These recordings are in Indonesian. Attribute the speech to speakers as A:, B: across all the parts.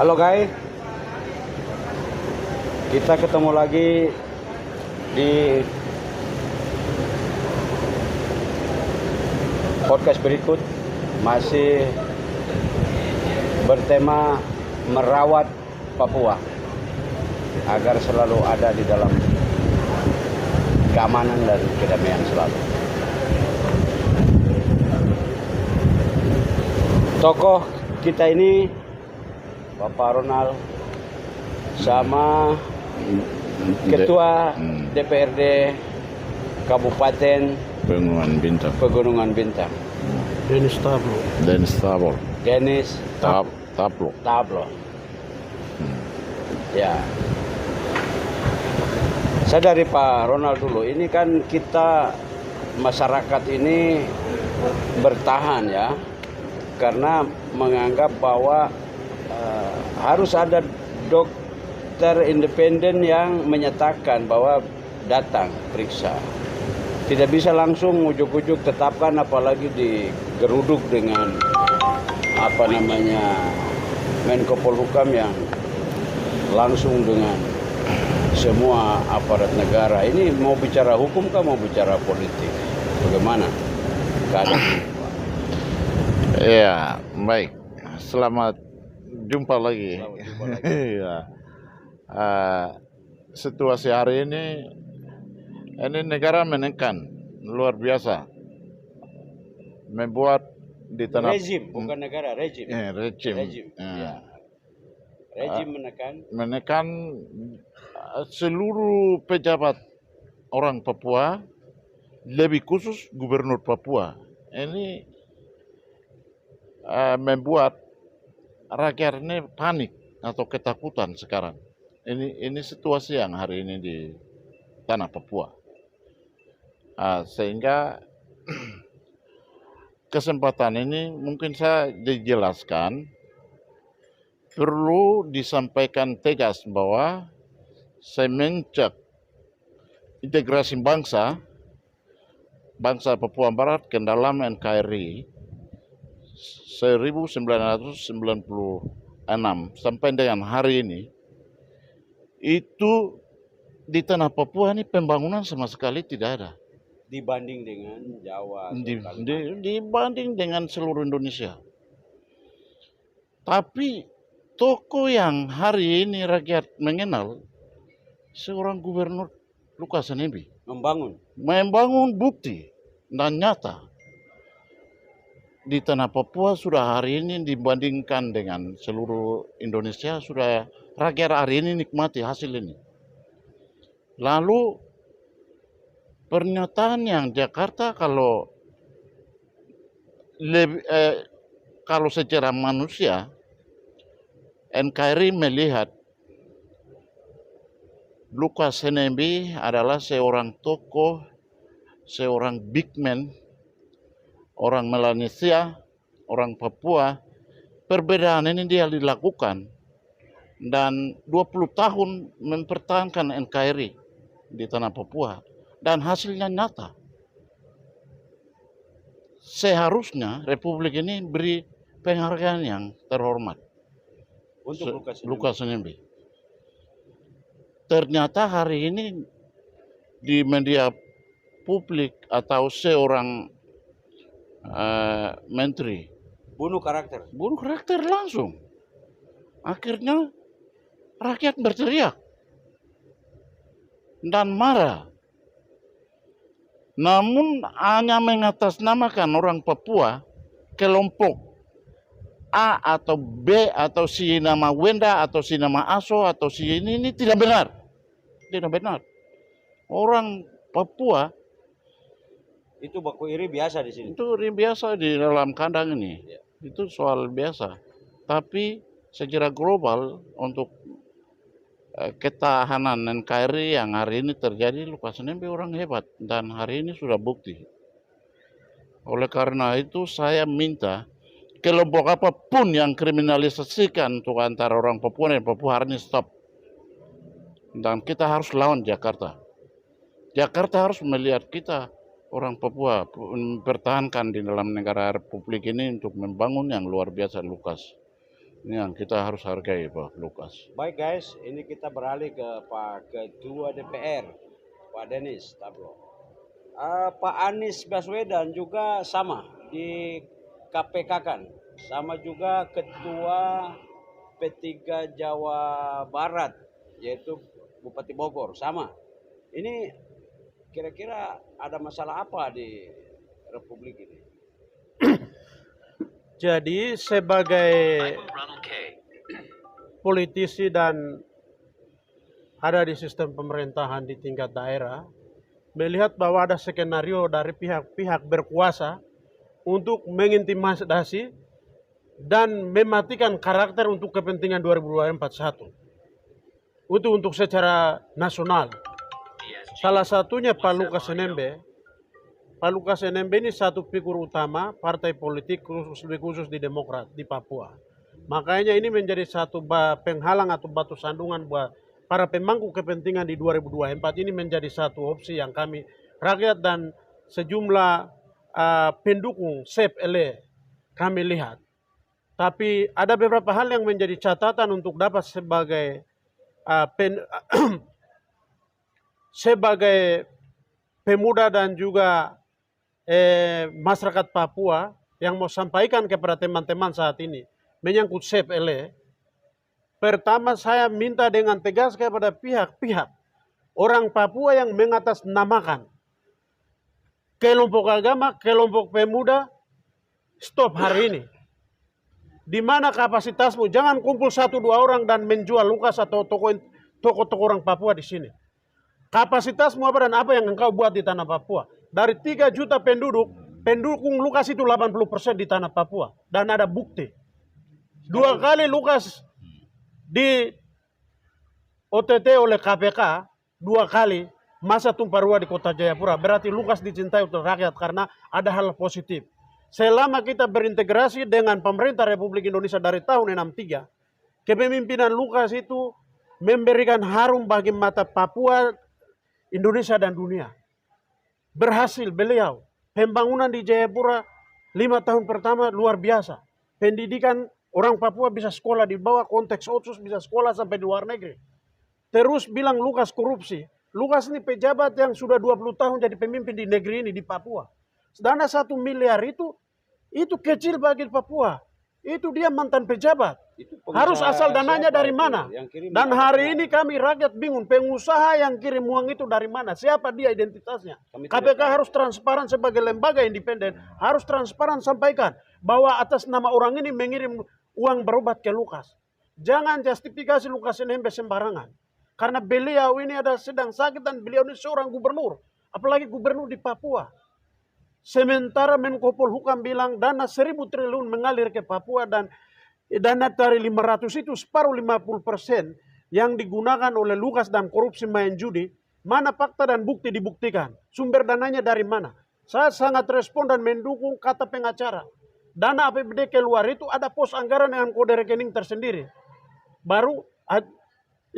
A: Halo guys, kita ketemu lagi di podcast berikut, masih bertema merawat Papua agar selalu ada di dalam keamanan dan kedamaian selalu. Tokoh kita ini Bapak Ronald sama Ketua DPRD Kabupaten
B: Pegunungan Bintang.
A: Denis Tablo. Ya. Saya dari Pak Ronald dulu. Ini kan kita masyarakat ini bertahan ya, karena menganggap bahwa harus ada dokter independen yang menyatakan bahwa datang periksa. Tidak bisa langsung ujuk-ujuk tetapkan, apalagi digeruduk dengan Menko Polhukam yang langsung dengan semua aparat negara. Ini mau bicara hukum kah, mau bicara politik? Bagaimana keadaan?
B: Ya, baik. Selamat jumpa lagi. Ya. Situasi hari ini negara menekan luar biasa, membuat di tanah
A: Rezim, bukan negara, rezim.
B: Rejim.
A: Ya. Rezim
B: Menekan seluruh pejabat orang Papua, lebih khusus Gubernur Papua. Ini membuat rakyat ini panik atau ketakutan sekarang. Ini situasi yang hari ini di tanah Papua. Sehingga kesempatan ini mungkin saya dijelaskan, perlu disampaikan tegas bahwa semenjak integrasi bangsa Papua Barat ke dalam NKRI 1996 sampai dengan hari ini, itu di tanah Papua ini pembangunan sama sekali tidak ada.
A: dibanding dengan Jawa,
B: Dibanding dengan seluruh Indonesia. Tapi tokoh yang hari ini rakyat mengenal, seorang Gubernur Lukas NMB membangun bukti dan nyata di tanah Papua. Sudah hari ini dibandingkan dengan seluruh Indonesia, sudah rakyat hari ini nikmati hasil ini. Lalu pernyataan yang Jakarta kalau secara manusia, NKRI melihat Lukas NMB adalah seorang tokoh, seorang big man, orang Melanesia, orang Papua. Perbedaan ini dia dilakukan dan 20 tahun mempertahankan NKRI di tanah Papua. Dan hasilnya nyata. Seharusnya Republik ini beri penghargaan yang terhormat
A: untuk
B: Lukas NMB. Ternyata hari ini di media publik atau seorang menteri
A: bunuh karakter
B: langsung. Akhirnya rakyat berteriak dan marah. Namun hanya mengatasnamakan orang Papua, kelompok A atau B atau si nama Wenda atau si nama Aso atau si ini tidak benar. Tidak benar. Orang Papua
A: itu baku iri biasa di sini.
B: Itu iri biasa di dalam kandang ini. Ya. Itu soal biasa. Tapi secara global untuk ketahanan NKRI yang hari ini terjadi, Lukas NMB orang hebat dan hari ini sudah bukti. Oleh karena itu saya minta kelompok apapun yang kriminalisasikan untuk antara orang Papua dan Papua hari ini stop. Dan kita harus lawan Jakarta. Jakarta harus melihat kita orang Papua mempertahankan di dalam negara Republik ini untuk membangun yang luar biasa Lukas. Ini yang kita harus hargai, Pak Lukas.
A: Baik guys, ini kita beralih ke Pak Ketua DPR, Pak Denis Tablo. Pak Anies Baswedan juga sama di KPK kan, sama juga Ketua P3 Jawa Barat, yaitu Bupati Bogor, sama. Ini kira-kira ada masalah apa di Republik ini?
C: Jadi sebagai politisi dan ada di sistem pemerintahan di tingkat daerah, melihat bahwa ada skenario dari pihak-pihak berkuasa untuk mengintimidasi dan mematikan karakter untuk kepentingan 2024 untuk secara nasional. Salah satunya Pak Lukas NMB. Pak Lukas NMB ini satu figur utama partai politik lebih khusus di Demokrat di Papua. Makanya ini menjadi satu penghalang atau batu sandungan buat para pemangku kepentingan di 2024. Ini menjadi satu opsi yang kami rakyat dan sejumlah pendukung SEP-LE kami lihat. Tapi ada beberapa hal yang menjadi catatan untuk dapat sebagai sebagai pemuda dan juga masyarakat Papua yang mau sampaikan kepada teman-teman saat ini menyangkut SEP-LE. Pertama, saya minta dengan tegas kepada pihak-pihak orang Papua yang mengatasnamakan kelompok agama, kelompok pemuda, stop hari ini. Di mana kapasitasmu? Jangan kumpul 1-2 orang dan menjual Lukas atau tokoh-tokoh orang Papua di sini. Kapasitasmu apa dan apa yang engkau buat di tanah Papua? Dari 3 juta pendukung Lukas itu 80% di tanah Papua. Dan ada bukti. 2 kali Lukas di OTT oleh KPK, 2 kali masa tumpah ruah di kota Jayapura. Berarti Lukas dicintai oleh rakyat karena ada hal positif. Selama kita berintegrasi dengan pemerintah Republik Indonesia dari tahun 63, kepemimpinan Lukas itu memberikan harum bagi mata Papua, Indonesia dan dunia. Berhasil beliau. Pembangunan di Jayapura 5 tahun pertama luar biasa. Pendidikan orang Papua bisa sekolah di bawah konteks otsus, bisa sekolah sampai di luar negeri. Terus bilang Lukas korupsi. Lukas ini pejabat yang sudah 20 tahun jadi pemimpin di negeri ini, di Papua. Dana 1 miliar itu kecil bagi Papua. Itu dia mantan pejabat. Harus asal dananya dari mana? Dan hari ini kami rakyat bingung. Pengusaha yang kirim uang itu dari mana? Siapa dia identitasnya? KPK harus transparan sebagai lembaga independen. Harus transparan sampaikan bahwa atas nama orang ini mengirim uang berobat ke Lukas. Jangan justifikasi Lukas NMB sembarangan. Karena beliau ini ada sedang sakit dan beliau ini seorang gubernur. Apalagi gubernur di Papua. Sementara Menko Polhukam bilang dana 1.000 triliun mengalir ke Papua dan dana dari 500 itu separuh 50% yang digunakan oleh Lukas dan korupsi main judi. Mana fakta dan bukti dibuktikan? Sumber dananya dari mana? Saya sangat respon dan mendukung kata pengacara. Dana APBD keluar itu ada pos anggaran dengan kode rekening tersendiri. Baru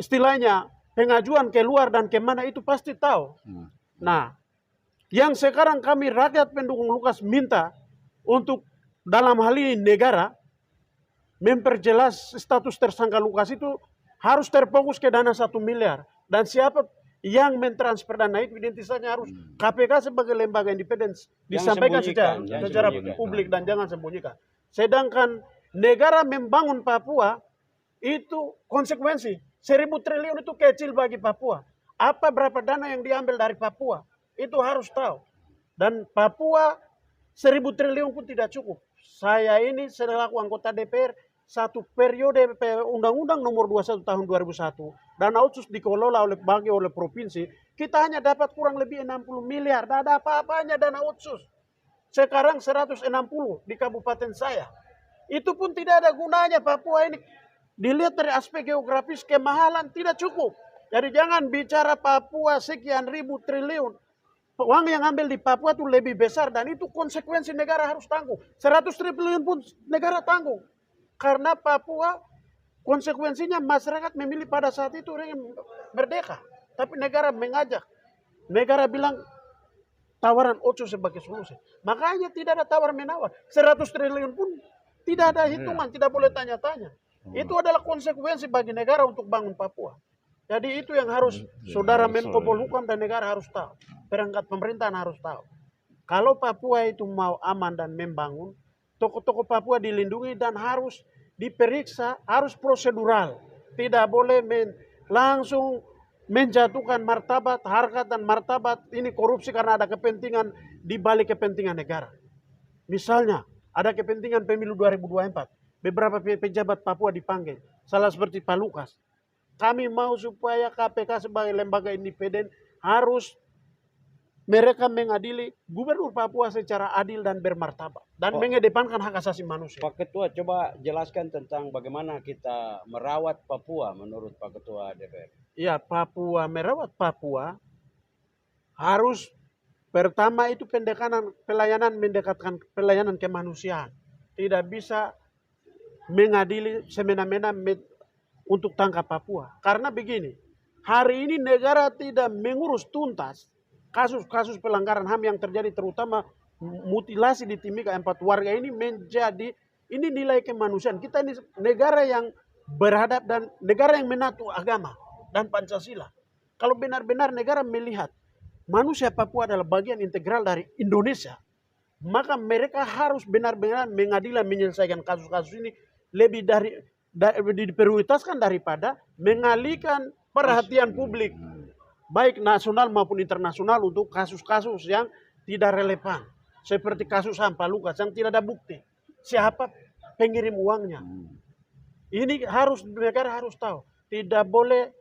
C: istilahnya pengajuan keluar dan kemana itu pasti tahu. Nah, yang sekarang kami rakyat pendukung Lukas minta untuk dalam hal ini negara memperjelas status tersangka Lukas itu harus terfokus ke dana 1 miliar. Dan siapa yang mentransfer dana itu identitasnya harus KPK sebagai lembaga independen disampaikan secara publik dan jangan sembunyikan. Sedangkan negara membangun Papua itu konsekuensi. 1.000 triliun itu kecil bagi Papua. Apa berapa dana yang diambil dari Papua? Itu harus tahu. Dan Papua 1.000 triliun pun tidak cukup. Saya ini selaku anggota DPR satu periode Undang-Undang Nomor 21 Tahun 2001 dana otsus dikelola oleh provinsi, kita hanya dapat kurang lebih 60 miliar. Tidak ada apa-apanya dana otsus. Sekarang 160 di kabupaten saya. Itu pun tidak ada gunanya. Papua ini dilihat dari aspek geografis kemahalan tidak cukup. Jadi jangan bicara Papua sekian ribu triliun. Uang yang ambil di Papua itu lebih besar dan itu konsekuensi negara harus tanggung. 100 triliun pun negara tanggung. Karena Papua konsekuensinya masyarakat memilih pada saat itu merdeka. Tapi negara mengajak. Negara bilang tawaran otsus sebagai solusi. Makanya tidak ada tawar menawar. 100 triliun pun tidak ada hitungan, tidak boleh tanya-tanya. Itu adalah konsekuensi bagi negara untuk bangun Papua. Jadi itu yang harus saudara Menko Polhukam dan negara harus tahu. Perangkat pemerintahan harus tahu. Kalau Papua itu mau aman dan membangun, tokoh-tokoh Papua dilindungi dan harus diperiksa, harus prosedural. Tidak boleh langsung menjatuhkan martabat, harkat dan martabat ini korupsi karena ada kepentingan di balik kepentingan negara. Misalnya, ada kepentingan pemilu 2024. Beberapa pejabat Papua dipanggil. Salah seperti Pak Lukas. Kami mau supaya KPK sebagai lembaga independen harus mereka mengadili gubernur Papua secara adil dan bermartabat. Dan mengedepankan hak asasi manusia.
A: Pak Ketua, coba jelaskan tentang bagaimana kita merawat Papua menurut Pak Ketua DPR.
C: Ya, merawat Papua harus pertama itu pelayanan mendekatkan pelayanan kemanusiaan. Tidak bisa mengadili semena-mena untuk tangkap Papua. Karena begini, hari ini negara tidak mengurus tuntas kasus-kasus pelanggaran HAM yang terjadi, terutama mutilasi di Timika 4 warga ini menjadi ini nilai kemanusiaan. Kita ini negara yang beradab dan negara yang menatu agama dan Pancasila. Kalau benar-benar negara melihat manusia Papua adalah bagian integral dari Indonesia, maka mereka harus benar-benar mengadili menyelesaikan kasus-kasus ini lebih diprioritaskan daripada mengalihkan perhatian publik baik nasional maupun internasional untuk kasus-kasus yang tidak relevan seperti kasus Pak Lukas yang tidak ada bukti siapa pengirim uangnya. Ini negara harus tahu, tidak boleh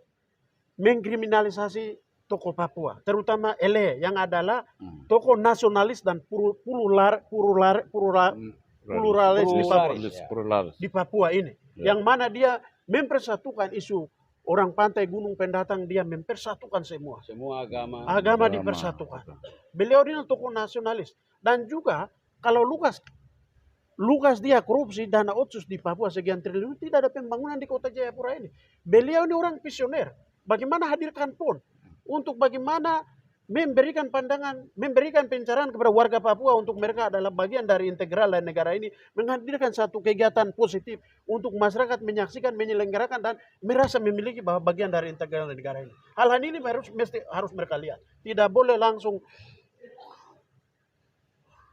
C: mengkriminalisasi tokoh Papua, terutama Ele yang adalah tokoh nasionalis dan pluralis di Papua ini. Yang mana dia mempersatukan isu orang pantai, gunung, pendatang, dia mempersatukan semua agama dipersatukan. Beliau ini tokoh nasionalis. Dan juga kalau Lukas dia korupsi dana otsus di Papua sekian triliun, tidak ada pembangunan di kota Jayapura ini. Beliau ini orang visioner. Bagaimana hadirkan PON untuk bagaimana memberikan pandangan, memberikan pencerahan kepada warga Papua untuk mereka adalah bagian dari integral dari negara ini, menghadirkan satu kegiatan positif untuk masyarakat menyaksikan, menyelenggarakan dan merasa memiliki bahwa bagian dari integral dari negara ini. Hal-hal ini harus mereka lihat. Tidak boleh langsung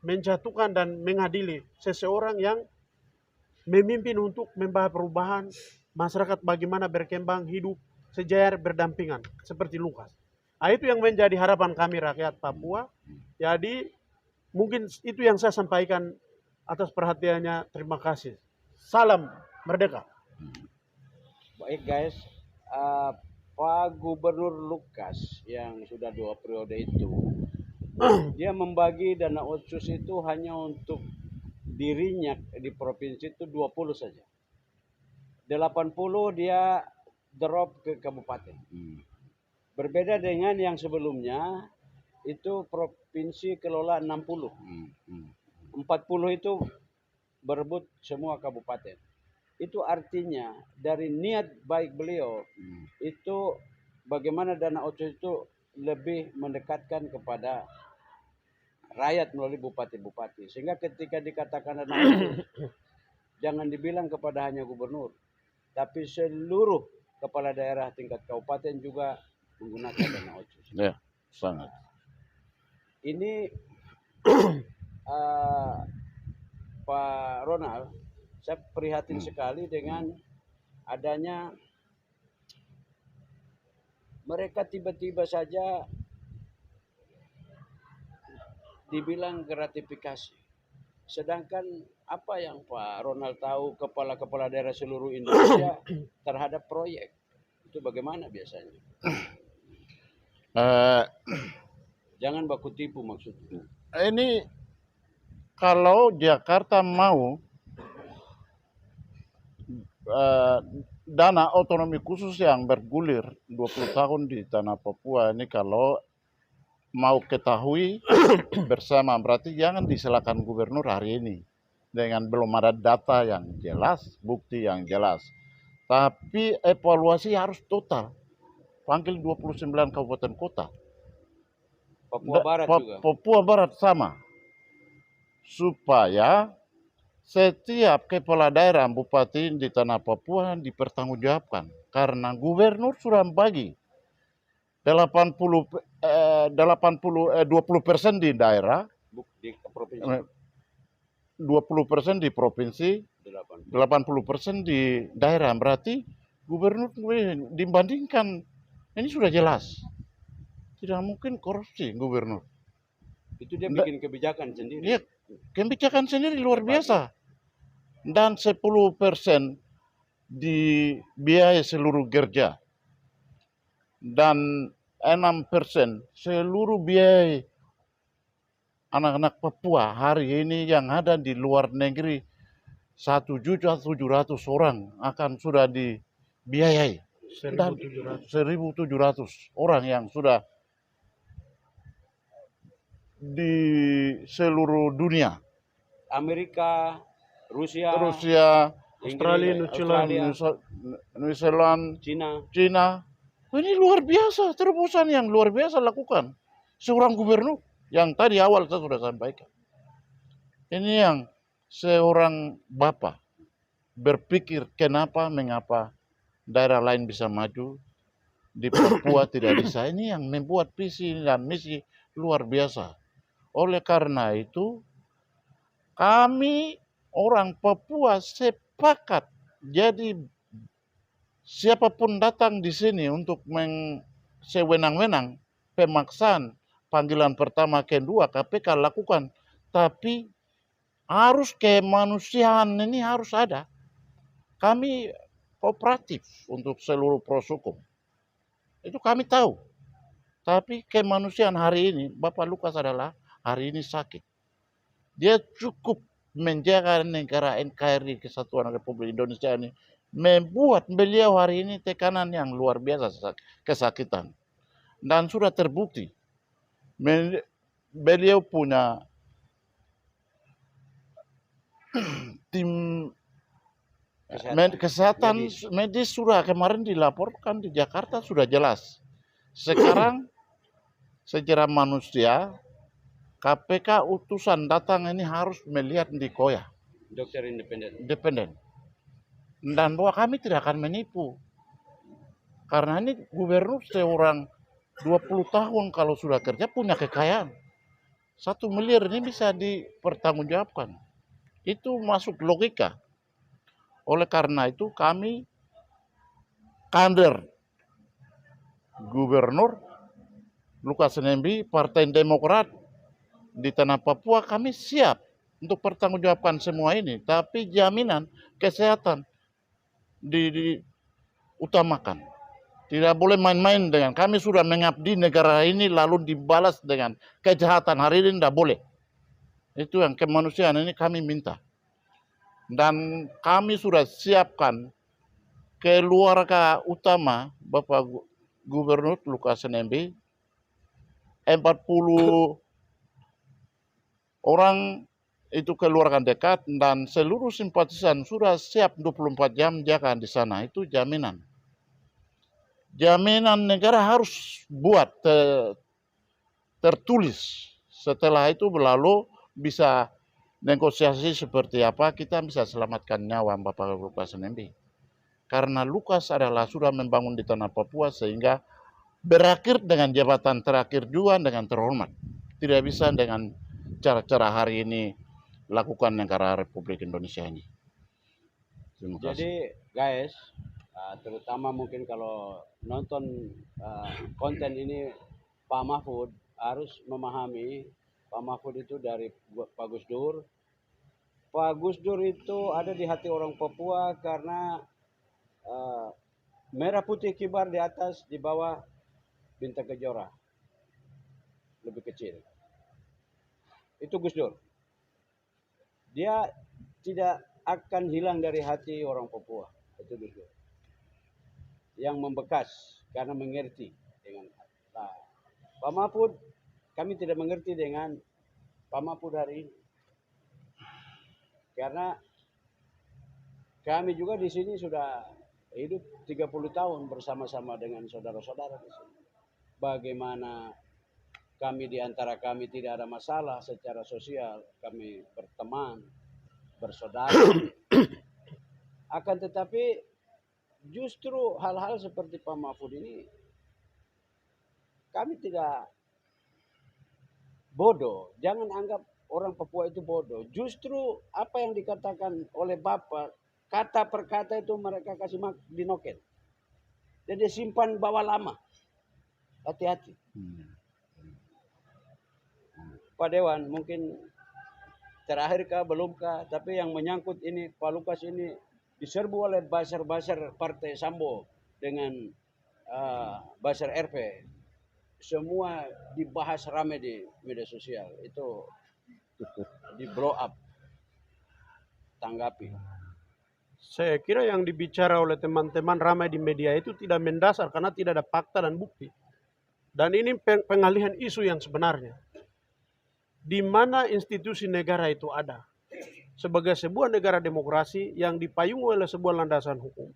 C: menjatuhkan dan mengadili seseorang yang memimpin untuk membawa perubahan masyarakat bagaimana berkembang hidup sejajar berdampingan seperti Lukas. Nah, itu yang menjadi harapan kami rakyat Papua. Jadi mungkin itu yang saya sampaikan atas perhatiannya. Terima kasih. Salam merdeka.
A: Baik guys, Pak Gubernur Lukas yang sudah 2 periode itu, dia membagi dana otsus itu hanya untuk dirinya di provinsi itu 20 saja. 80 dia drop ke kabupaten. Berbeda dengan yang sebelumnya, itu provinsi kelola 60. 40 itu berebut semua kabupaten. Itu artinya dari niat baik beliau, itu bagaimana dana otsus itu lebih mendekatkan kepada rakyat melalui bupati-bupati. Sehingga ketika dikatakan dana otsus, jangan dibilang kepada hanya gubernur, tapi seluruh kepala daerah tingkat kabupaten juga menggunakan dana otsus.
B: Ya, sangat.
A: Ini Pak Ronald, saya prihatin sekali dengan adanya mereka tiba-tiba saja dibilang gratifikasi. Sedangkan apa yang Pak Ronald tahu kepala-kepala daerah seluruh Indonesia terhadap proyek itu bagaimana biasanya? Jangan baku tipu maksudnya.
B: Ini kalau Jakarta mau dana otonomi khusus yang bergulir 20 tahun di tanah Papua ini, kalau mau ketahui bersama, berarti jangan disalahkan gubernur hari ini dengan belum ada data yang jelas, bukti yang jelas. Tapi evaluasi harus total. Panggil 29 kabupaten kota.
A: Papua Barat juga.
B: Papua Barat sama. Supaya setiap kepala daerah bupati di tanah Papua dipertanggungjawabkan karena gubernur sudah bagi 20% di daerah,
A: Di provinsi
B: 20% di provinsi, 80% di daerah. Berarti gubernur dibandingkan ini sudah jelas. Tidak mungkin korupsi gubernur.
A: itu dia bikin kebijakan sendiri.
B: Dia kebijakan sendiri luar biasa. Dan 10% dibiayai seluruh gerja. Dan 6% seluruh biaya anak-anak Papua hari ini yang ada di luar negeri 1.700.000 orang akan sudah dibiayai. Dan 1.700 orang yang sudah di seluruh dunia.
A: Amerika, Rusia,
C: Australia,
B: New Zealand,
A: Cina.
B: Ini luar biasa, terobosan yang luar biasa lakukan seorang gubernur yang tadi awal saya sudah sampaikan. Ini yang seorang bapak berpikir mengapa daerah lain bisa maju, di Papua tidak bisa. Ini yang membuat visi dan misi luar biasa. Oleh karena itu, kami orang Papua sepakat. Jadi siapapun datang di sini untuk sewenang-wenang pemaksaan panggilan pertama, kedua KPK lakukan. Tapi harus kemanusiaan ini harus ada. Kami kooperatif untuk seluruh proses hukum. Itu kami tahu. Tapi kemanusiaan hari ini, Bapak Lukas adalah hari ini sakit. Dia cukup menjaga negara NKRI Kesatuan Republik Indonesia ini. Membuat beliau hari ini tekanan yang luar biasa, kesakitan. Dan sudah terbukti. Beliau punya tim kesehatan medis sudah kemarin dilaporkan di Jakarta sudah jelas. Sekarang secara manusia KPK utusan datang ini harus melihat di Koya.
A: Dokter
B: independen. Dan bahwa kami tidak akan menipu. Karena ini gubernur seorang 20 tahun kalau sudah kerja punya kekayaan. 1 miliar ini bisa dipertanggungjawabkan. Itu masuk logika. Oleh karena itu kami kader Gubernur Lukas NMB Partai Demokrat di tanah Papua kami siap untuk pertanggungjawabkan semua ini. Tapi jaminan kesehatan diutamakan. Tidak boleh main-main dengan kami sudah mengabdi negara ini lalu dibalas dengan kejahatan hari ini tidak boleh. Itu yang kemanusiaan ini kami minta. Dan kami sudah siapkan keluarga utama Bapak Gubernur Lukas NMB 40 orang itu keluarga dekat dan seluruh simpatisan sudah siap 24 jam jaga di sana. Itu jaminan. Jaminan negara harus buat tertulis. Setelah itu lalu bisa negosiasi seperti apa kita bisa selamatkan nyawa Bapak Lukas NMB. Karena Lukas adalah sudah membangun di tanah Papua sehingga berakhir dengan jabatan terakhir juga dengan terhormat. Tidak bisa dengan cara-cara hari ini lakukan negara Republik Indonesia ini. Terima kasih.
A: Jadi guys, terutama mungkin kalau nonton konten ini Pak Mahfud harus memahami Pak Mahfud itu dari Pak Gus Dur. Pak Gus Dur itu ada di hati orang Papua karena merah putih kibar di atas, di bawah bintang kejora lebih kecil. Itu Gus Dur. Dia tidak akan hilang dari hati orang Papua. Itu Gus Dur. Yang membekas karena mengerti dengan Pak Mahfud. Kami tidak mengerti dengan Pak Mahfud hari ini. Karena kami juga di sini sudah hidup 30 tahun bersama-sama dengan saudara-saudara di sini. Bagaimana kami di antara kami tidak ada masalah secara sosial, kami berteman. bersaudara. Akan tetapi justru hal-hal seperti Pak Mahfud ini kami tidak bodoh. Jangan anggap orang Papua itu bodoh. Justru apa yang dikatakan oleh Bapak, kata per kata itu mereka kasih dinoket. Jadi simpan bawa lama. Hati-hati. Pak Dewan, mungkin terakhir kah, belum kah, tapi yang menyangkut ini Pak Lukas ini diserbu oleh buzzer-buzzer Partai Sambo dengan buzzer RP. Semua dibahas rame di media sosial. Itu di blow up. Tanggapi.
C: Saya kira yang dibicara oleh teman-teman ramai di media itu tidak mendasar karena tidak ada fakta dan bukti. Dan ini pengalihan isu yang sebenarnya. Di mana institusi negara itu ada. Sebagai sebuah negara demokrasi yang dipayungi oleh sebuah landasan hukum,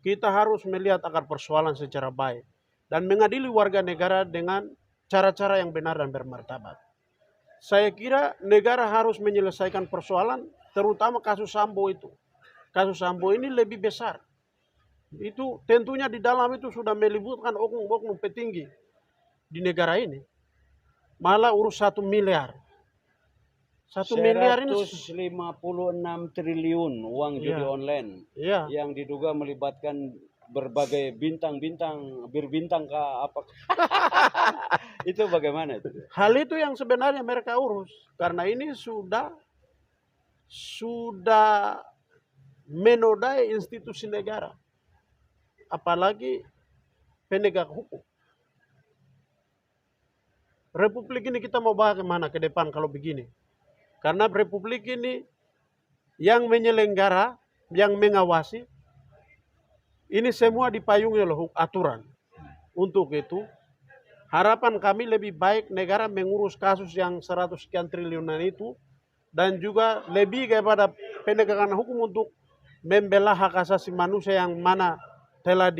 C: kita harus melihat akar persoalan secara baik dan mengadili warga negara dengan cara-cara yang benar dan bermartabat. Saya kira negara harus menyelesaikan persoalan, terutama kasus Sambo itu. Kasus Sambo ini lebih besar. Itu tentunya di dalam itu sudah melibatkan oknum-oknum petinggi di negara ini. Malah urus 1 miliar. 1 miliar ini
A: 156 triliun uang judi online yang diduga melibatkan berbagai bintang-bintang, berbintang ke apa. Itu bagaimana itu?
C: Hal itu yang sebenarnya mereka urus karena ini sudah menodai institusi negara. Apalagi penegak hukum. Republik ini kita mau bawa kemana ke depan kalau begini? Karena republik ini yang menyelenggara, yang mengawasi, ini semua dipayungi oleh aturan. Untuk itu, harapan kami lebih baik negara mengurus kasus yang 100 sekian triliunan itu, dan juga lebih kepada penegakan hukum untuk membela hak asasi manusia yang mana telah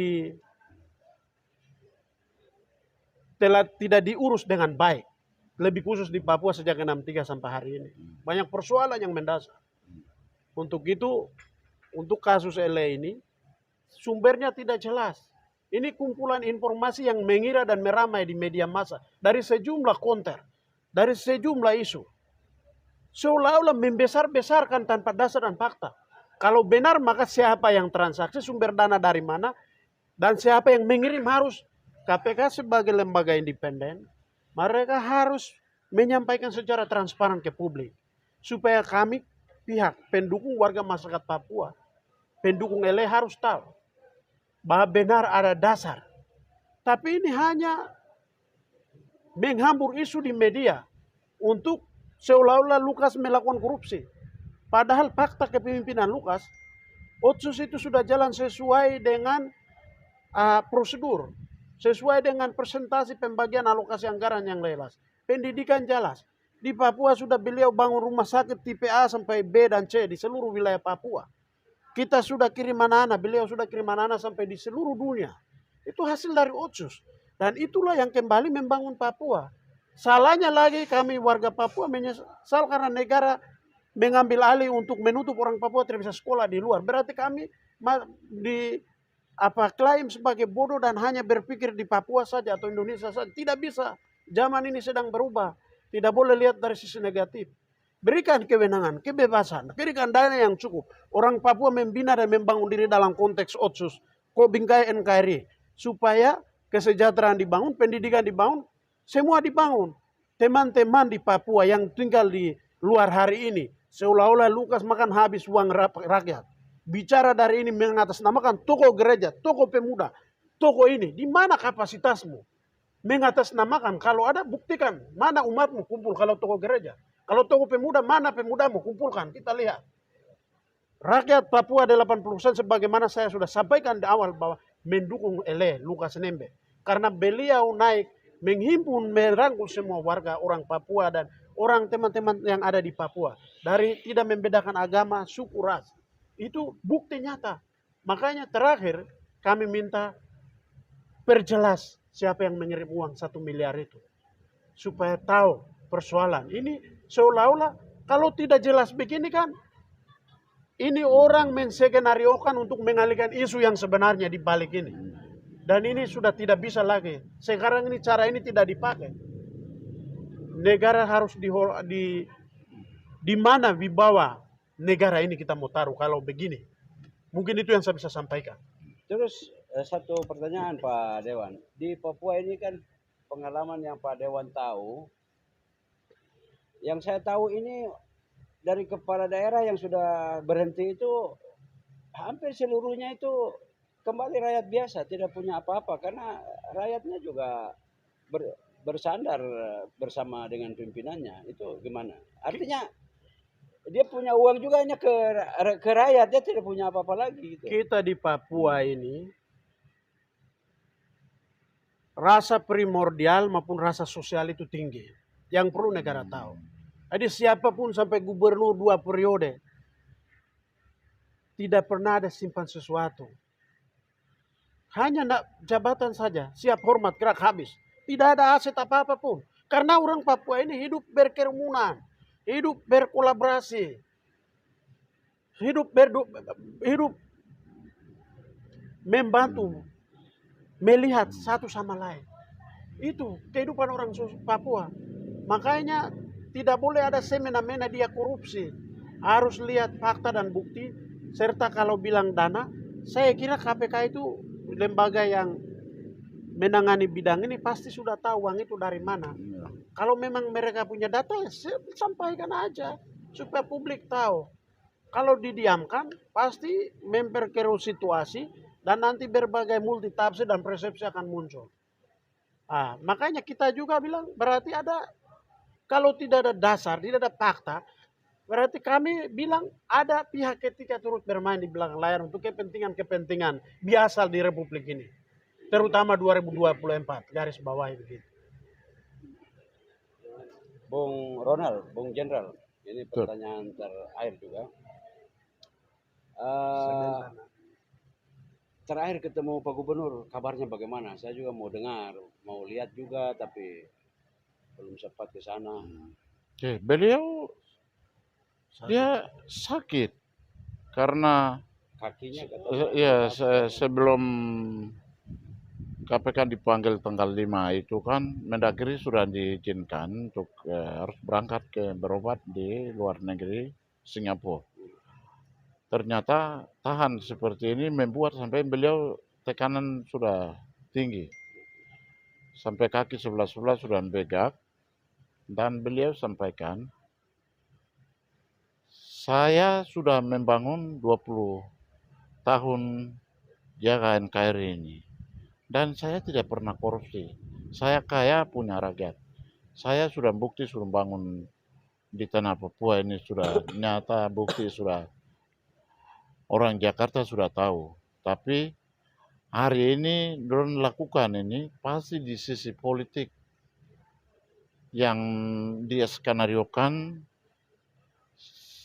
C: tidak diurus dengan baik. Lebih khusus di Papua sejak 63 sampai hari ini. Banyak persoalan yang mendasar. Untuk itu, untuk kasus LE ini, sumbernya tidak jelas. Ini kumpulan informasi yang mengira dan meramai di media massa. Dari sejumlah konten, dari sejumlah isu. Seolah-olah membesar-besarkan tanpa dasar dan fakta. Kalau benar maka siapa yang transaksi, sumber dana dari mana, dan siapa yang mengirim harus KPK sebagai lembaga independen. Mereka harus menyampaikan secara transparan ke publik. Supaya kami pihak pendukung warga masyarakat Papua, pendukung LE harus tahu bahwa benar ada dasar. Tapi ini hanya menghambur isu di media untuk seolah-olah Lukas melakukan korupsi. Padahal fakta kepemimpinan Lukas, Otsus itu sudah jalan sesuai dengan prosedur. Sesuai dengan presentasi pembagian alokasi anggaran yang jelas. Pendidikan jelas. Di Papua sudah beliau bangun rumah sakit tipe A sampai B dan C di seluruh wilayah Papua. Kita sudah kirim anak-anak, beliau sudah kirim anak-anak sampai di seluruh dunia. Itu hasil dari Otsus. Dan itulah yang kembali membangun Papua. Salahnya lagi kami warga Papua menyesal karena negara mengambil alih untuk menutup orang Papua tidak bisa sekolah di luar. Berarti kami klaim sebagai bodoh dan hanya berpikir di Papua saja atau Indonesia saja. Tidak bisa. Zaman ini sedang berubah. Tidak boleh lihat dari sisi negatif. Berikan kewenangan, kebebasan, berikan dana yang cukup. Orang Papua membina dan membangun diri dalam konteks Otsus, Bingkai NKRI. Supaya kesejahteraan dibangun, pendidikan dibangun, semua dibangun. Teman-teman di Papua yang tinggal di luar hari ini, seolah-olah Lukas makan habis uang rakyat. Bicara dari ini mengatasnamakan tokoh gereja, tokoh pemuda, tokoh ini. Di mana kapasitasmu? Mengatasnamakan, kalau ada buktikan. Mana umatmu kumpul kalau tokoh gereja? Kalau tokoh pemuda, mana pemudamu kumpulkan? Kita lihat. Rakyat Papua 80% sebagaimana saya sudah sampaikan di awal bahwa mendukung Lukas Nembe. Karena beliau naik, menghimpun, merangkul semua warga orang Papua dan orang teman-teman yang ada di Papua. Dari tidak membedakan agama, suku, ras. Itu bukti nyata. Makanya terakhir kami minta perjelas siapa yang mengirim uang 1 miliar itu. Supaya tahu persoalan. Ini seolah-olah kalau tidak jelas begini kan Ini orang mensekenariokan untuk mengalihkan isu yang sebenarnya di balik ini. Dan ini sudah tidak bisa lagi. Sekarang ini cara ini tidak dipakai. Negara harus di mana wibawa negara ini kita mau taruh kalau begini. Mungkin itu yang saya bisa sampaikan.
A: Terus satu pertanyaan Pak Dewan, di Papua ini kan pengalaman yang Pak Dewan tahu, yang saya tahu ini dari kepala daerah yang sudah berhenti itu hampir seluruhnya itu kembali rakyat biasa, tidak punya apa-apa karena rakyatnya juga bersandar bersama dengan pimpinannya. Itu gimana? Artinya dia punya uang juga hanya ke rakyat, dia tidak punya apa-apa lagi gitu.
C: Kita di Papua ini rasa primordial maupun rasa sosial itu tinggi. Yang perlu negara tahu. Jadi siapapun sampai gubernur 2 periode tidak pernah ada simpan sesuatu. Hanya jabatan saja, siap hormat, gerak habis. Tidak ada aset apa-apa pun. Karena orang Papua ini hidup berkerumunan, hidup berkolaborasi, hidup membantu, melihat satu sama lain. Itu kehidupan orang Papua. Makanya tidak boleh ada semena-mena dia korupsi. Harus lihat fakta dan bukti. Serta kalau bilang dana, saya kira KPK itu lembaga yang menangani bidang ini pasti sudah tahu uang itu dari mana. Kalau memang mereka punya data, ya sampaikan aja supaya publik tahu. Kalau didiamkan, pasti memperkeruh situasi dan nanti berbagai multitafsir dan persepsi akan muncul. Makanya kita juga bilang berarti kalau tidak ada dasar, tidak ada fakta, berarti kami bilang ada pihak ketiga turut bermain di belakang layar untuk kepentingan-kepentingan biasa di Republik ini. Terutama 2024, garis bawah begitu.
A: Bung Ronald, Bung Jenderal, ini pertanyaan terakhir juga. Terakhir ketemu Pak Gubernur, kabarnya bagaimana? Saya juga mau dengar, mau lihat juga, tapi belum sempat ke sana.
B: Beliau dia sakit karena
A: kakinya
B: sebelum KPK dipanggil tanggal 5 itu kan Mendagri sudah diizinkan untuk harus berangkat berobat di luar negeri, Singapura. Ternyata tahan seperti ini membuat sampai beliau tekanan sudah tinggi. Sampai kaki sebelah sudah begak. Dan beliau sampaikan, saya sudah membangun 20 tahun jaga NKRI ini. Dan saya tidak pernah korupsi. Saya kaya punya rakyat. Saya sudah bukti sudah bangun di tanah Papua ini sudah nyata bukti sudah orang Jakarta sudah tahu. Tapi hari ini dorang lakukan ini pasti di sisi politik yang dia skenariokan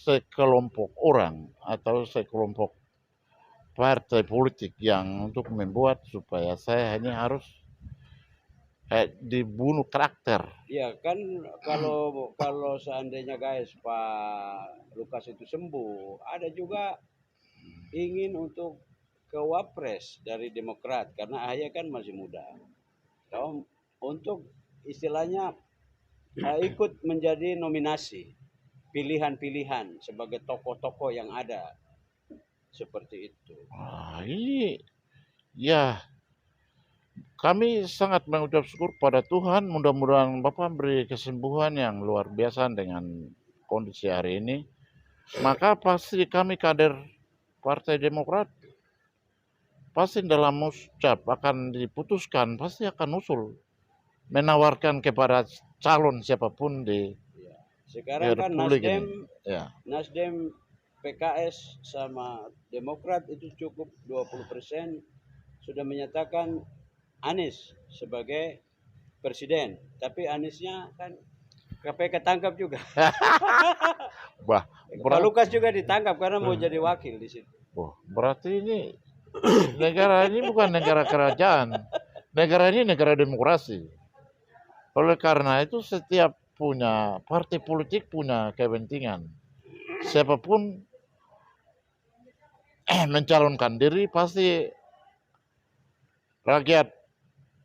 B: sekelompok orang atau sekelompok partai politik yang untuk membuat supaya saya ini harus dibunuh karakter.
A: Iya kan kalau seandainya guys Pak Lukas itu sembuh, ada juga ingin untuk ke Wapres dari Demokrat karena AHY kan masih muda. Untuk istilahnya ikut menjadi nominasi pilihan-pilihan sebagai tokoh-tokoh yang ada. Seperti itu.
B: Ini ya kami sangat mengucap syukur pada Tuhan. Mudah-mudahan Bapak beri kesembuhan yang luar biasa dengan kondisi hari ini. Maka pasti kami kader Partai Demokrat pasti dalam muscap akan diputuskan, pasti akan usul menawarkan kepada calon siapapun di
A: sekarang kan
B: Nasdem,
A: Nasdem PKS sama Demokrat itu cukup 20% sudah menyatakan Anies sebagai presiden. Tapi Aniesnya kan KPK tangkap juga. Pak Lukas juga ditangkap karena mau jadi wakil di situ.
B: Berarti ini negara ini bukan negara kerajaan. Negara ini negara demokrasi. Oleh karena itu setiap punya partai politik punya kepentingan. Siapapun mencalonkan diri, pasti rakyat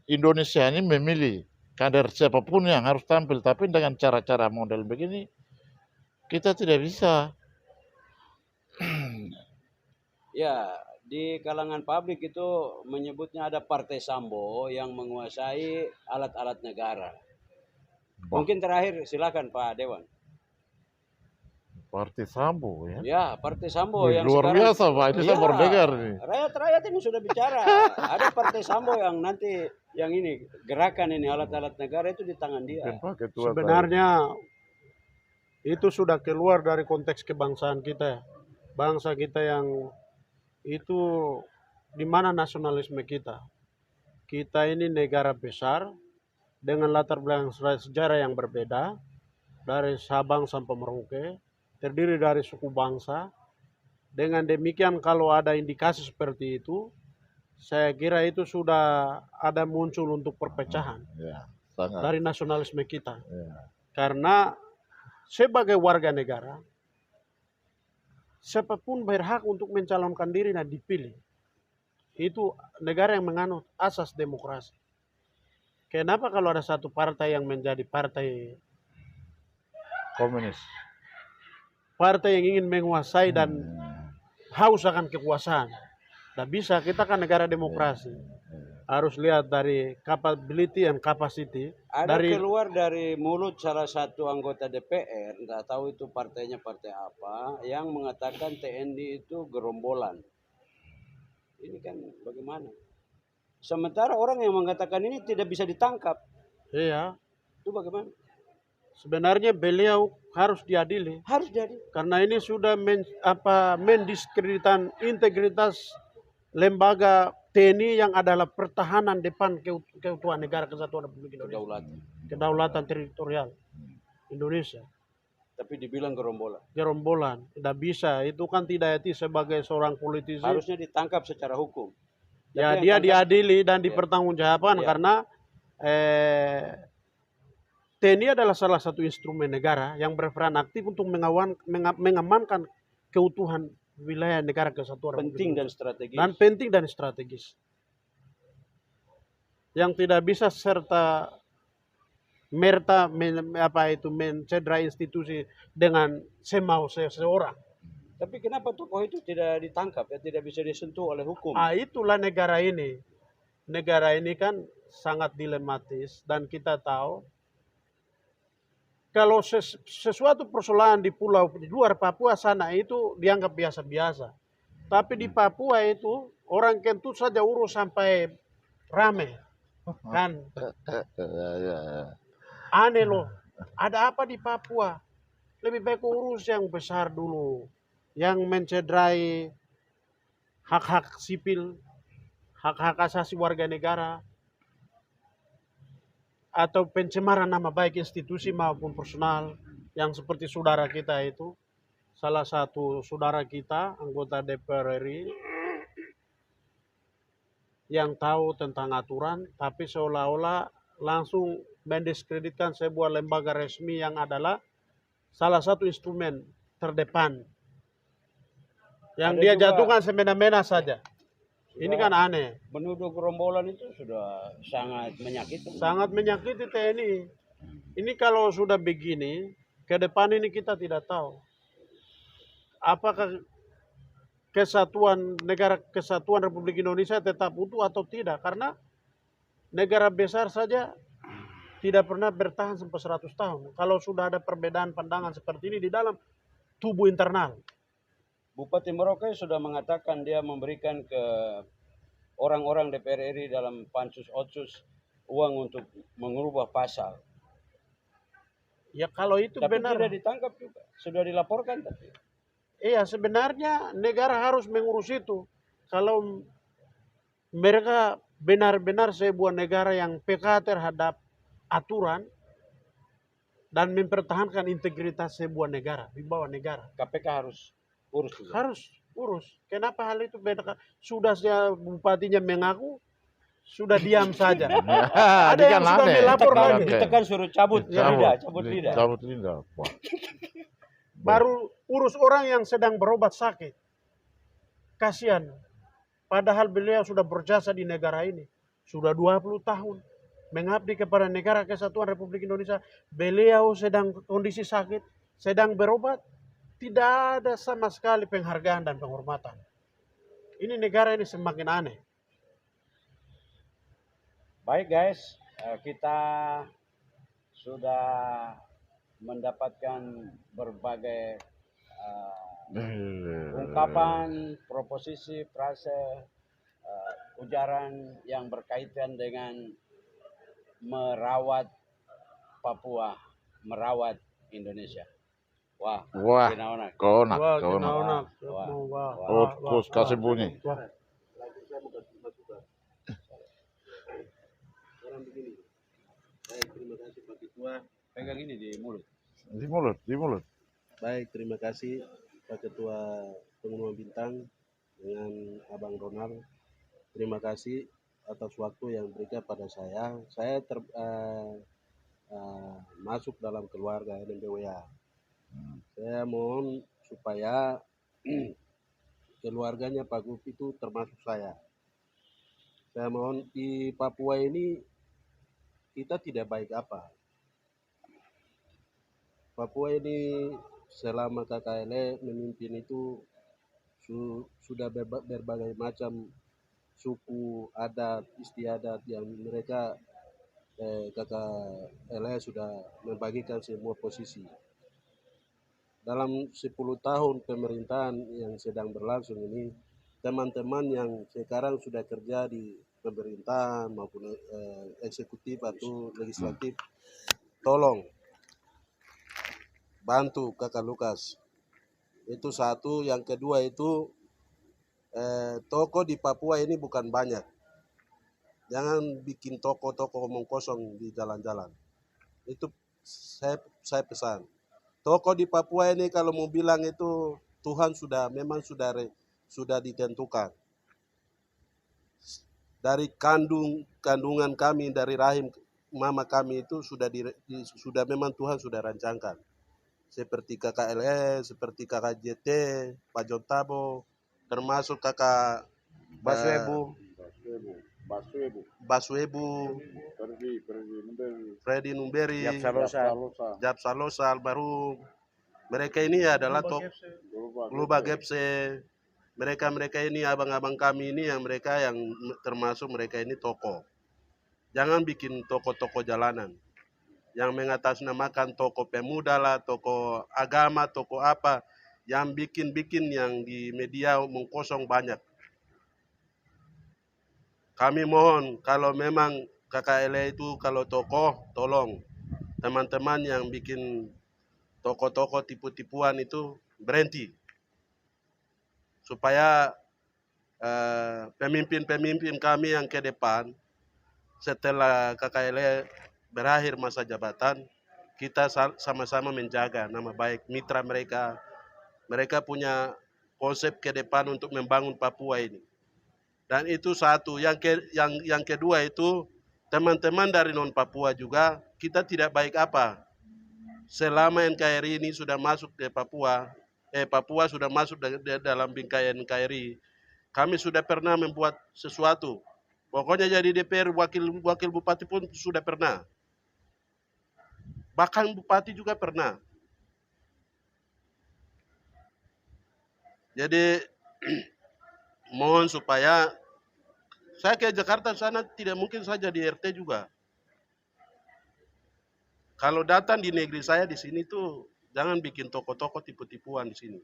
B: Indonesia ini memilih kader siapapun yang harus tampil. Tapi dengan cara-cara model begini, kita tidak bisa.
A: Ya, di kalangan publik itu menyebutnya ada Partai Sambo yang menguasai alat-alat negara. Mungkin terakhir, silakan Pak Dewan.
B: Partai Sambo ya?
A: Ya, Partai Sambo yang
B: luar
A: sekarang,
B: biasa Pak, ini saya baru dengar nih.
A: Rakyat ini sudah bicara. Ada Partai Sambo yang nanti, yang ini, gerakan ini, alat-alat negara itu di tangan dia.
C: Sebenarnya itu sudah keluar dari konteks kebangsaan kita. Bangsa kita yang itu di mana nasionalisme kita. Kita ini negara besar dengan latar belakang sejarah yang berbeda, dari Sabang sampai Merauke, terdiri dari suku bangsa. Dengan demikian kalau ada indikasi seperti itu, saya kira itu sudah ada muncul untuk perpecahan dari nasionalisme kita. Karena sebagai warga negara, siapapun berhak untuk mencalonkan diri dan dipilih. Itu negara yang menganut asas demokrasi. Kenapa kalau ada satu partai yang menjadi partai
B: komunis,
C: partai yang ingin menguasai dan haus akan kekuasaan? Tidak bisa, kita kan negara demokrasi. Harus lihat dari capability and capacity.
A: Ada keluar dari mulut salah satu anggota DPR, nggak tahu itu partainya partai apa, yang mengatakan TNI itu gerombolan. Ini kan bagaimana? Sementara orang yang mengatakan ini tidak bisa ditangkap.
C: Iya.
A: Itu bagaimana?
C: Sebenarnya beliau harus diadili.
A: Harus diadili.
C: Karena ini sudah mendiskreditkan integritas lembaga TNI yang adalah pertahanan depan keutuhan negara kesatuan Republik Indonesia. Kedaulatan teritorial Indonesia.
A: Tapi dibilang gerombolan.
C: Gerombolan. Tidak bisa. Itu kan tidak etis sebagai seorang politisi.
A: Harusnya ditangkap secara hukum.
C: Ya, dia diadili dan dipertanggungjawabkan karena TNI adalah salah satu instrumen negara yang berperan aktif untuk mengamankan keutuhan wilayah negara kesatuan.
A: Penting dan strategis.
C: Dan penting dan strategis. Yang tidak bisa serta merta mencederai institusi dengan semau seseorang.
A: Tapi kenapa tokoh itu tidak ditangkap, ya tidak bisa disentuh oleh hukum?
C: Itulah negara ini. Negara ini kan sangat dilematis dan kita tahu kalau sesuatu persoalan di pulau di luar Papua sana itu dianggap biasa-biasa. Tapi di Papua itu orang kentut saja urus sampai rame. Kan? Aneh loh. Ada apa di Papua? Lebih baik urus yang besar dulu. Yang mencederai hak-hak sipil, hak-hak asasi warga negara, atau pencemaran nama baik institusi maupun personal, yang seperti saudara kita itu, salah satu saudara kita, anggota DPR RI, yang tahu tentang aturan, tapi seolah-olah langsung mendiskreditkan sebuah lembaga resmi yang adalah salah satu instrumen terdepan. Yang dia jatuhkan semena-mena saja. Ini kan aneh.
A: Menuduh gerombolan itu sudah sangat menyakiti.
C: Sangat menyakiti TNI. Ini kalau sudah begini, ke depan ini kita tidak tahu. Apakah kesatuan Republik Indonesia tetap utuh atau tidak. Karena negara besar saja tidak pernah bertahan sampai 100 tahun. Kalau sudah ada perbedaan pandangan seperti ini di dalam tubuh internal.
A: Bupati Merauke sudah mengatakan dia memberikan ke orang-orang DPR RI dalam pansus otsus uang untuk mengubah pasal.
C: Ya kalau itu
A: tapi
C: benar.
A: Tidak ditangkap juga, sudah dilaporkan tapi.
C: Iya, sebenarnya negara harus mengurus itu. Kalau mereka benar-benar sebuah negara yang peka terhadap aturan dan mempertahankan integritas sebuah negara, di bawah negara.
A: KPK harus urus juga.
C: Harus urus. Kenapa hal itu beda? Sudah bupatinya mengaku, sudah diam saja. Ada yang sudah melapor lagi.
A: Ditekan suruh cabut lidah.
B: Cabut lidah.
C: Baru urus orang yang sedang berobat sakit. Kasihan. Padahal beliau sudah berjasa di negara ini. Sudah 20 tahun. Mengabdi kepada negara kesatuan Republik Indonesia. Beliau sedang kondisi sakit, sedang berobat. Tidak ada sama sekali penghargaan dan penghormatan. Ini negara ini semakin aneh.
A: Baik guys, kita sudah mendapatkan berbagai ungkapan, proposisi, frase, ujaran yang berkaitan dengan merawat Papua, merawat Indonesia. Wah,
B: Wah,
A: kinaonak.
B: konak. Terus kasih bunyi.
C: Sekarang begini, baik terima kasih Pak Ketua.
A: Pegang ini di mulut.
B: Di mulut.
C: Baik terima kasih Pak Ketua Pengumuman Bintang dengan Abang Ronald. Terima kasih atas waktu yang diberikan pada saya. Saya masuk dalam keluarga NMBWA. Saya mohon supaya keluarganya Pak Gup itu termasuk saya. Saya mohon di Papua ini kita tidak baik apa. Papua ini selama KKLE memimpin itu sudah berbagai macam suku, adat, istiadat yang mereka KKLE sudah membagikan semua posisi. Dalam 10 tahun pemerintahan yang sedang berlangsung ini, teman-teman yang sekarang sudah kerja di pemerintahan maupun eksekutif atau legislatif, tolong bantu Kakak Lukas. Itu satu. Yang kedua itu toko di Papua ini bukan banyak. Jangan bikin toko-toko omong kosong di jalan-jalan. Itu saya pesan. Toko di Papua ini kalau mau bilang itu Tuhan memang sudah ditentukan. Dari kandungan kami, dari rahim mama kami itu sudah memang Tuhan sudah rancangkan. Seperti KKLE, seperti KKJT, Pak Jontabo, termasuk kakak Baswebu, Freddy Numberi, Japsalosa Almarhum. Mereka ini adalah Luba Gepse. Mereka ini abang-abang kami ini yang termasuk mereka ini tokoh. Jangan bikin toko-toko jalanan yang mengatasnamakan toko pemuda lah, toko agama, toko apa, yang bikin yang di media omong kosong banyak. Kami mohon kalau memang KKLE itu kalau tokoh, tolong teman-teman yang bikin toko-toko tipu-tipuan itu berhenti. Supaya pemimpin-pemimpin kami yang ke depan setelah KKLE berakhir masa jabatan, kita sama-sama menjaga nama baik mitra mereka. Mereka punya konsep ke depan untuk membangun Papua ini. Dan itu satu. Yang kedua itu teman-teman dari non Papua juga kita tidak baik apa. Selama NKRI ini sudah masuk ke Papua sudah masuk dalam bingkai NKRI. Kami sudah pernah membuat sesuatu. Pokoknya jadi DPR wakil bupati pun sudah pernah. Bahkan bupati juga pernah. Jadi mohon supaya saya ke Jakarta sana tidak mungkin saja di RT juga. Kalau datang di negeri saya di sini tuh jangan bikin toko-toko tipu-tipuan di sini.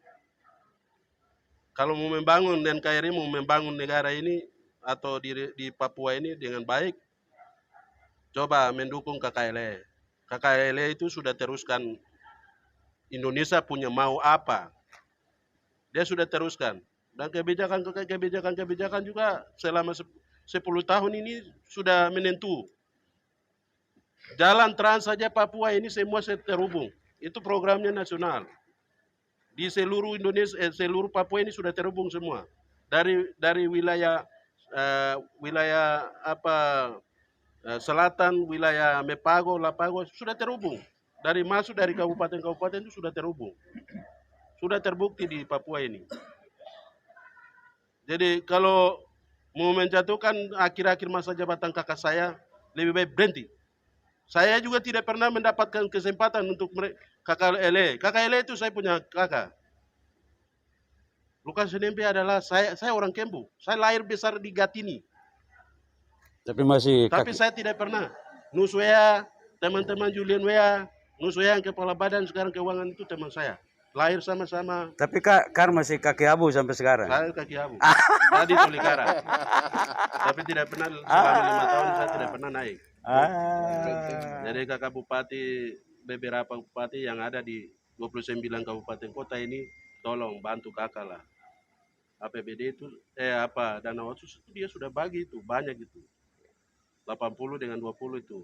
C: Kalau mau membangun NKRI, mau membangun negara ini atau di Papua ini dengan baik, coba mendukung KKLE. KKLE itu sudah teruskan Indonesia punya mau apa. Dia sudah teruskan. Dan kebijakan juga selama 10 tahun ini sudah menentu. Jalan trans saja Papua ini semua terhubung. Itu programnya nasional. Di seluruh Indonesia, seluruh Papua ini sudah terhubung semua. Dari wilayah selatan, wilayah Mepago, Lapago sudah terhubung. Dari kabupaten-kabupaten itu sudah terhubung. Sudah terbukti di Papua ini.
D: Jadi kalau mau menjatuhkan akhir-akhir masa jabatan kakak saya, lebih baik berhenti. Saya juga tidak pernah mendapatkan kesempatan untuk kakak Ele. Kakak Ele itu saya punya kakak. Lukas NMB adalah saya orang Kembu. Saya lahir besar di Gatini. Tapi saya tidak pernah. Nus Wea, teman-teman Julian Wea, Nus Wea yang kepala badan sekarang keuangan itu teman saya. Lahir sama-sama.
A: Tapi Kar masih kaki abu sampai sekarang.
D: Saya kaki abu. Tadi Tolikara. Tapi tidak pernah selama 5 tahun saya tidak pernah naik. Jadi kakak bupati, beberapa bupati yang ada di 29 kabupaten kota ini, tolong bantu kakak lah. APBD itu, dana otsus itu dia sudah bagi itu, banyak itu. 80 dengan 20 itu.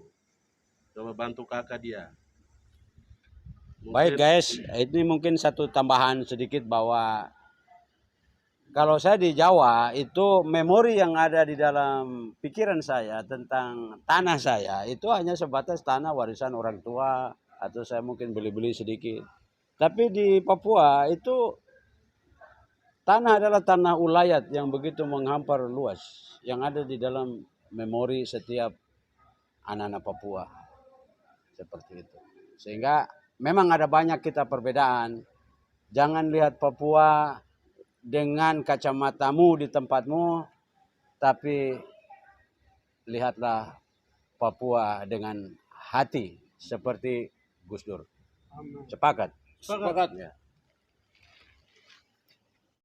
D: Coba bantu kakak dia.
A: Baik guys, ini mungkin satu tambahan sedikit bahwa kalau saya di Jawa itu memori yang ada di dalam pikiran saya tentang tanah saya itu hanya sebatas tanah warisan orang tua atau saya mungkin beli-beli sedikit. Tapi di Papua itu tanah adalah tanah ulayat yang begitu menghampar luas yang ada di dalam memori setiap anak-anak Papua. Seperti itu. Sehingga memang ada banyak kita perbedaan. Jangan lihat Papua dengan kacamatamu di tempatmu, tapi lihatlah Papua dengan hati seperti Gus Dur. Sepakat?
C: Sepakat.
A: Ya.